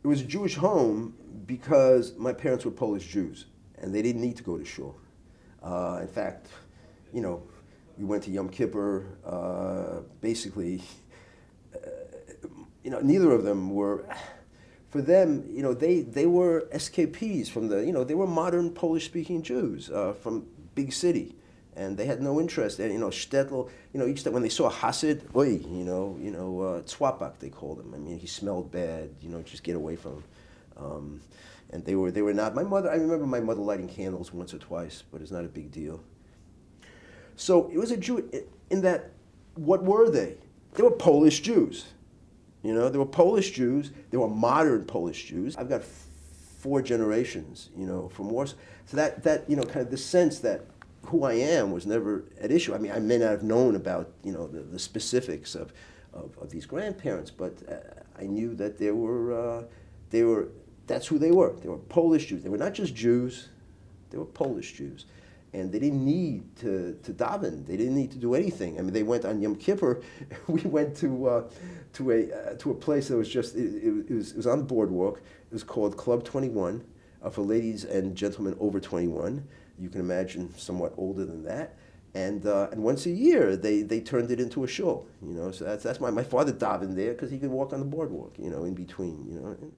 It was a Jewish home because my parents were Polish Jews, and they didn't need to go to shul. In fact, you know, we went to Yom Kippur. Basically, neither of them were. For them, they were escapees from they were modern Polish-speaking Jews from big city, and they had no interest. And shtetl, each time when they saw a Hasid, oy, tzwapak they called him. I mean, he smelled bad. Just get away from him. And they were not. My mother, I remember my mother lighting candles once or twice, but it's not a big deal. So it was a Jew in that. What were they? They were Polish Jews. They were Polish Jews. They were modern Polish Jews. I've got 4 generations, from Warsaw. So that kind of the sense that who I am was never at issue. I mean, I may not have known about, the specifics of these grandparents, but I knew that that's who they were. They were Polish Jews. They were not just Jews. They were Polish Jews. And they didn't need to daven. They didn't need to do anything. I mean, they went on Yom Kippur. We went to a place that was just it was on the boardwalk. It was called Club 21 for ladies and gentlemen over 21. You can imagine somewhat older than that. And once a year they turned it into a shul. So that's why my father davened there because he could walk on the boardwalk. In between.